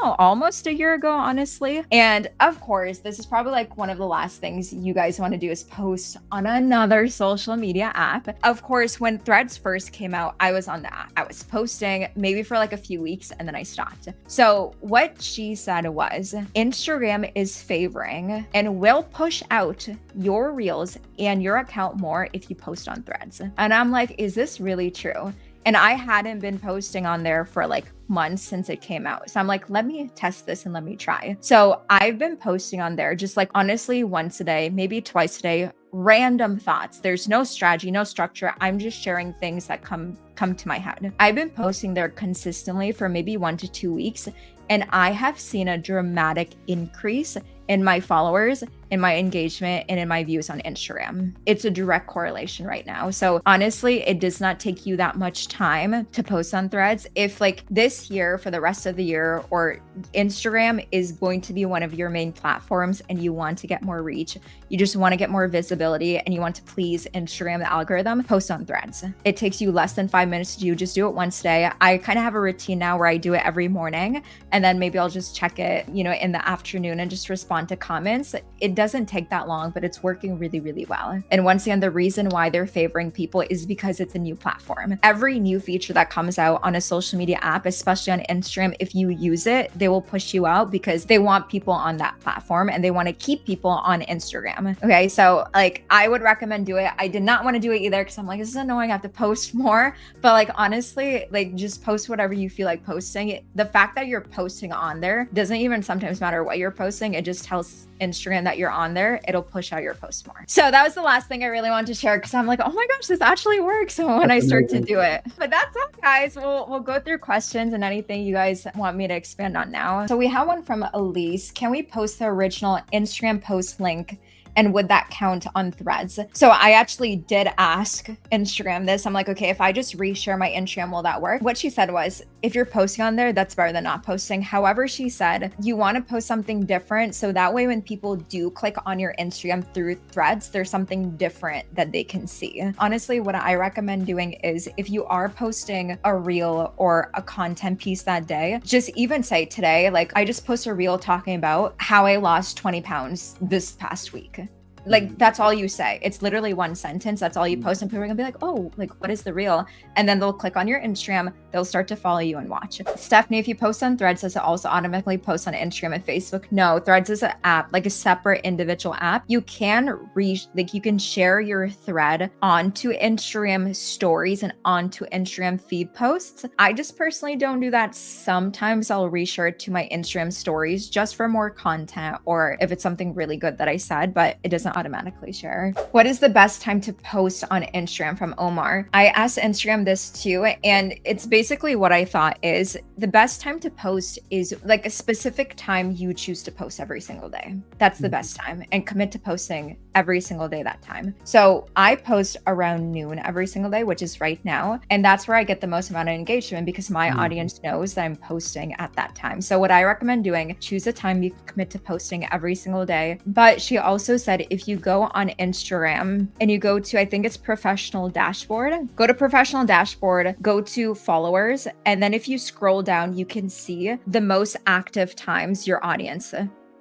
almost a year ago, honestly. And of course, this is probably like one of the last things you guys want to do is post on another social media app. Of course, when Threads first came out, I was on the app. I was posting maybe for like a few weeks and then I stopped. So what she said was, Instagram is favoring and will push out your reels and your account more if you post on Threads. And I'm like, is this really true? And I hadn't been posting on there for like months since it came out. So I'm like, let me test this and let me try. So I've been posting on there just like honestly once a day, maybe twice a day, random thoughts. There's no strategy, no structure. I'm just sharing things that come to my head. I've been posting there consistently for maybe 1 to 2 weeks. And I have seen a dramatic increase in my followers, in my engagement, and in my views on Instagram. It's a direct correlation right now. So honestly, it does not take you that much time to post on Threads. If like this year, for the rest of the year, or Instagram is going to be one of your main platforms and you want to get more reach, you just want to get more visibility and you want to please Instagram, the algorithm, post on Threads. It takes you less than 5 minutes to do. Just do it once a day. I kind of have a routine now where I do it every morning and then maybe I'll just check it, in the afternoon and just respond respond to comments. It doesn't take that long, but it's working really, really well. And once again, the reason why they're favoring people is because it's a new platform. Every new feature that comes out on a social media app, especially on Instagram, if you use it, they will push you out because they want people on that platform and they want to keep people on Instagram. Okay, so like I would recommend do it. I did not want to do it either because I'm like, this is annoying. I have to post more. But like honestly, like just post whatever you feel like posting. The fact that you're posting on there doesn't even sometimes matter what you're posting. It just tells Instagram that you're on there. It'll push out your post more. So that was the last thing I really wanted to share because I'm like, oh my gosh, this actually works when I start to do it. But that's all, guys. We'll go through questions and anything you guys want me to expand on now. So we have one from Elise. Can we post the original Instagram post link? And would that count on Threads? So I actually did ask Instagram this. I'm like, okay, if I just reshare my Instagram, will that work? What she said was, if you're posting on there, that's better than not posting. However, she said, you want to post something different. So that way, when people do click on your Instagram through Threads, there's something different that they can see. Honestly, what I recommend doing is if you are posting a reel or a content piece that day, just even say today, like I just posted a reel talking about how I lost 20 pounds this past week. Like that's all you say. It's literally one sentence. That's all you post, and people are gonna be like, oh, like what is the reel? And then they'll click on your Instagram, they'll start to follow you and watch. Stephanie, if you post on Threads, does it also automatically post on Instagram and Facebook? No, Threads is an app, like a separate individual app. You can you can share your thread onto Instagram stories and onto Instagram feed posts. I just personally don't do that. Sometimes I'll reshare it to my Instagram stories just for more content, or if it's something really good that I said, but it doesn't automatically share. What is the best time to post on Instagram, from Omar? I asked Instagram this too, and it's basically what I thought is the best time to post is like a specific time you choose to post every single day. That's the best time, and commit to posting every single day that time. So I post around noon every single day, which is right now. And that's where I get the most amount of engagement because my audience knows that I'm posting at that time. So what I recommend doing, choose a time you can commit to posting every single day. But she also said, if you go on Instagram and you go to, I think it's professional dashboard, go to professional dashboard, go to followers. And then if you scroll down, you can see the most active times your audience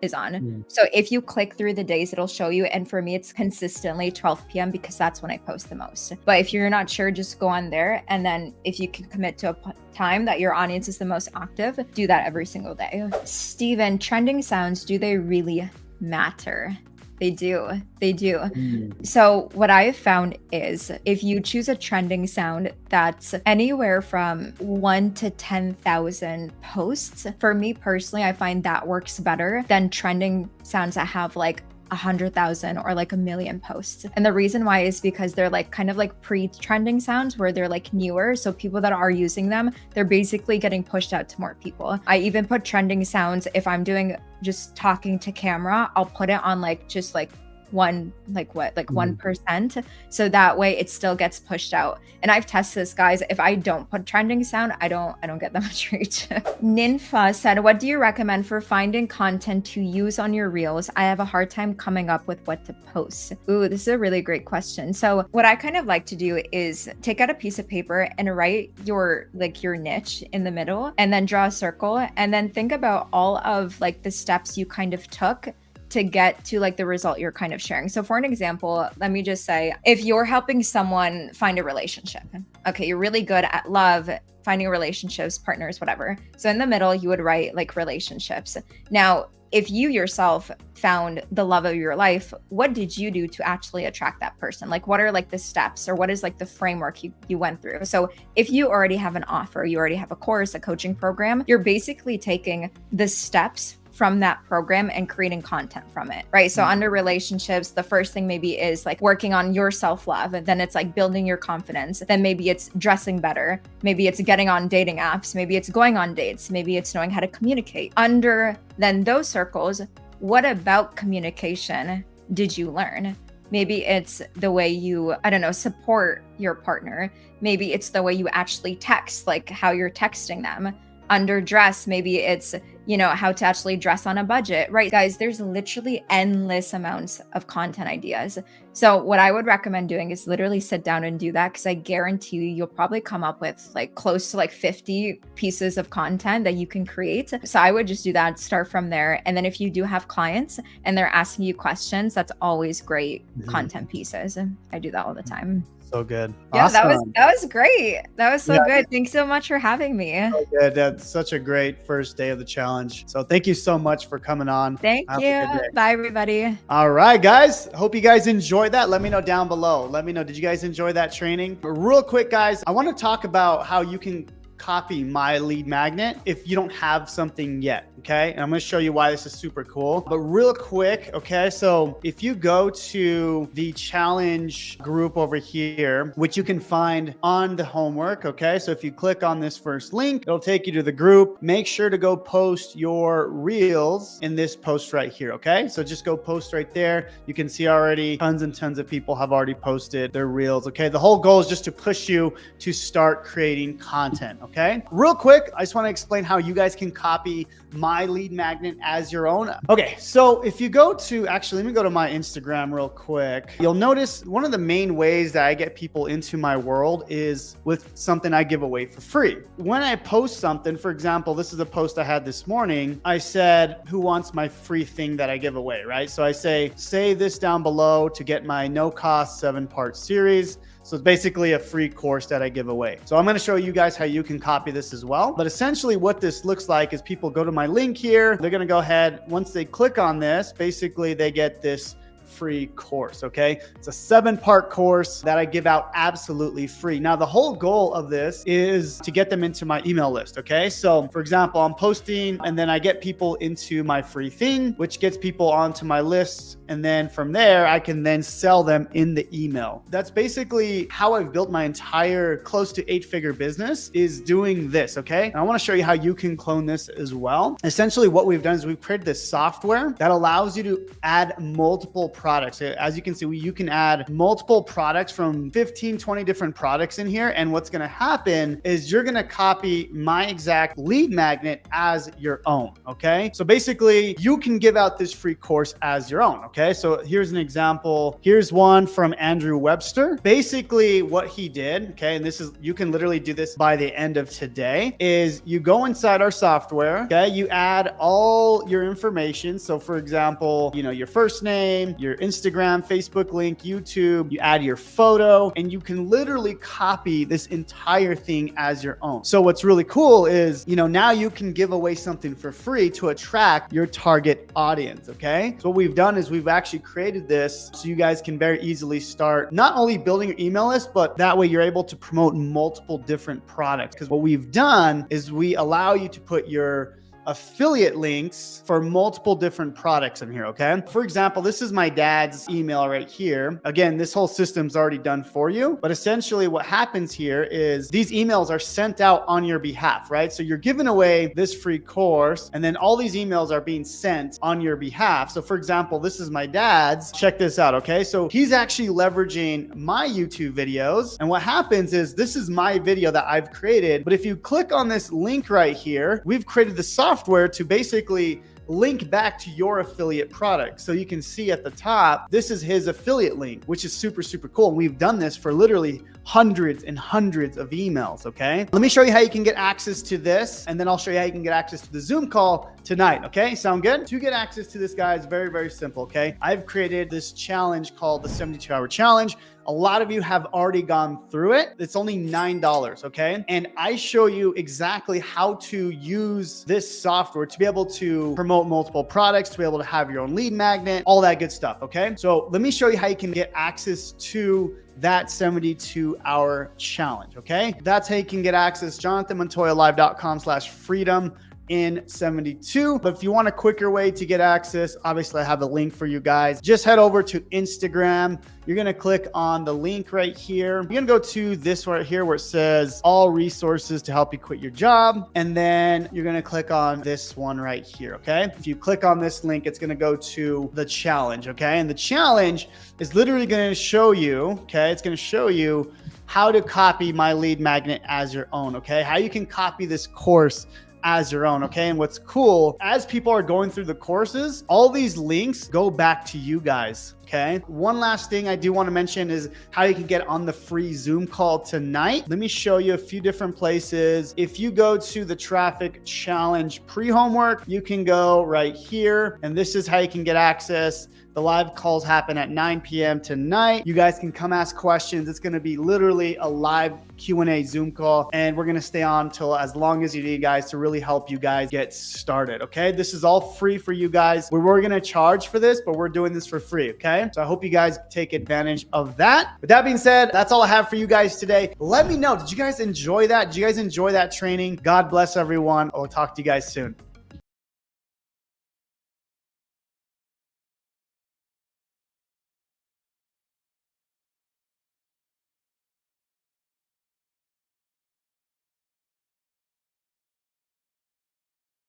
is on. So if you click through the days, it'll show you. And for me, it's consistently 12 p.m. because that's when I post the most. But if you're not sure, just go on there. And then if you can commit to a time that your audience is the most active, do that every single day. Steven, trending sounds, do they really matter? They do. They do. So what I have found is if you choose a trending sound that's anywhere from 1 to 10,000 posts, for me personally, I find that works better than trending sounds that have like 100,000 or like 1 million posts. And the reason why is because they're like kind of like pre-trending sounds where they're like newer. So people that are using them, they're basically getting pushed out to more people. I even put trending sounds if I'm doing just talking to camera, I'll put it on like just like 1%, so that way it still gets pushed out. And I've tested this, guys. If I don't put trending sound, I don't get that much reach. Ninfa said, what do you recommend for finding content to use on your reels? I have a hard time coming up with what to post. Ooh, this is a really great question. So what I kind of like to do is take out a piece of paper and write your niche in the middle, and then draw a circle, and then think about all of like the steps you kind of took to get to like the result you're kind of sharing. So for an example, let me just say, if you're helping someone find a relationship, okay, you're really good at love, finding relationships, partners, whatever. So in the middle, you would write like relationships. Now, if you yourself found the love of your life, what did you do to actually attract that person? Like, what are like the steps, or what is like the framework you went through? So if you already have an offer, you already have a course, a coaching program, you're basically taking the steps from that program and creating content from it, right? So under relationships, the first thing maybe is like working on your self-love, and then it's like building your confidence. Then maybe it's dressing better. Maybe it's getting on dating apps. Maybe it's going on dates. Maybe it's knowing how to communicate. Under then those circles, what about communication did you learn? Maybe it's the way you, I don't know, support your partner. Maybe it's the way you actually text, like how you're texting them. Under dress, maybe it's you know, how to actually dress on a budget, right? Guys, there's literally endless amounts of content ideas. So what I would recommend doing is literally sit down and do that, because I guarantee you, you'll probably come up with like close to like 50 pieces of content that you can create. So I would just do that, start from there. And then if you do have clients and they're asking you questions, that's always great content pieces. I do that all the time. So good. Yeah, Awesome. that was great. That was so Yeah. good. Thanks so much for having me. So good. That's such a great first day of the challenge. So thank you so much for coming on. Thank Have a you. good day. Bye, everybody. All right, guys. Hope you guys enjoyed that. Let me know down below. Let me know, did you guys enjoy that training? Real quick, guys, I want to talk about how you can copy my lead magnet if you don't have something yet. Okay. And I'm going to show you why this is super cool. But real quick, okay. So if you go to the challenge group over here, which you can find on the homework. Okay. So if you click on this first link, it'll take you to the group. Make sure to go post your reels in this post right here. Okay. So just go post right there. You can see already tons and tons of people have already posted their reels. Okay. The whole goal is just to push you to start creating content. Okay. Real quick, I just want to explain how you guys can copy my lead magnet as your own. Okay, so if you go to, actually, let me go to my Instagram real quick. You'll notice one of the main ways that I get people into my world is with something I give away for free. When I post something, for example, this is a post I had this morning. I said, who wants my free thing that I give away, right? So I say this down below to get my no cost 7-part series. So it's basically a free course that I give away. So I'm going to show you guys how you can copy this as well. But essentially what this looks like is people go to my link here. They're going to go ahead. Once they click on this, basically they get this free course. Okay. It's a 7-part course that I give out absolutely free. Now, the whole goal of this is to get them into my email list. Okay. So for example, I'm posting and then I get people into my free thing, which gets people onto my list. And then from there, I can then sell them in the email. That's basically how I've built my entire close to 8-figure business, is doing this. Okay. And I want to show you how you can clone this as well. Essentially what we've done is we've created this software that allows you to add multiple products. As you can see, you can add multiple products from 15, 20 different products in here. And what's going to happen is you're going to copy my exact lead magnet as your own. Okay. So basically you can give out this free course as your own. Okay. So here's an example. Here's one from Andrew Webster. Basically what he did, okay, and this is, you can literally do this by the end of today, is you go inside our software, okay, you add all your information. So for example, you know, your first name, your Instagram, Facebook link, YouTube, you add your photo, and you can literally copy this entire thing as your own. So what's really cool is, you know, now you can give away something for free to attract your target audience. Okay. So what we've done is we've actually created this so you guys can very easily start not only building your email list, but that way you're able to promote multiple different products. Because what we've done is we allow you to put your affiliate links for multiple different products in here. Okay. For example, this is my dad's email right here. Again, this whole system's already done for you, but essentially what happens here is these emails are sent out on your behalf, right? So you're giving away this free course and then all these emails are being sent on your behalf. So for example, this is my dad's. Check this out. Okay. So he's actually leveraging my YouTube videos. And what happens is this is my video that I've created. But if you click on this link right here, we've created the software to basically link back to your affiliate product. So you can see at the top, this is his affiliate link, which is super, super cool. And we've done this for literally hundreds and hundreds of emails. Okay. Let me show you how you can get access to this. And then I'll show you how you can get access to the Zoom call tonight. Okay. Sound good? To get access to this, guys, very, very simple. Okay. I've created this challenge called the 72-hour challenge. A lot of you have already gone through it. It's only $9. Okay. And I show you exactly how to use this software to be able to promote multiple products, to be able to have your own lead magnet, all that good stuff. Okay. So let me show you how you can get access to that 72-hour challenge. Okay. That's how you can get access. JonathanMontoyaLive.com/freedom in 72. But if you want a quicker way to get access, obviously I have a link for you guys. Just head over to Instagram. You're going to click on the link right here. You're going to go to this right here where it says all resources to help you quit your job. And then you're going to click on this one right here. Okay. If you click on this link, it's going to go to the challenge. Okay. And the challenge is literally going to show you, okay, it's going to show you how to copy my lead magnet as your own. Okay. How you can copy this course as your own, okay? And what's cool, as people are going through the courses, all these links go back to you guys. Okay. One last thing I do want to mention is how you can get on the free Zoom call tonight. Let me show you a few different places. If you go to the traffic challenge pre-homework, you can go right here. And this is how you can get access. The live calls happen at 9 p.m. tonight. You guys can come ask questions. It's going to be literally a live Q&A Zoom call, and we're going to stay on till as long as you need, guys, to really help you guys get started. Okay. This is all free for you guys. We were going to charge for this, but we're doing this for free. Okay. So I hope you guys take advantage of that. With that being said, that's all I have for you guys today. Let me know, did you guys enjoy that? Did you guys enjoy that training? God bless everyone. I'll talk to you guys soon.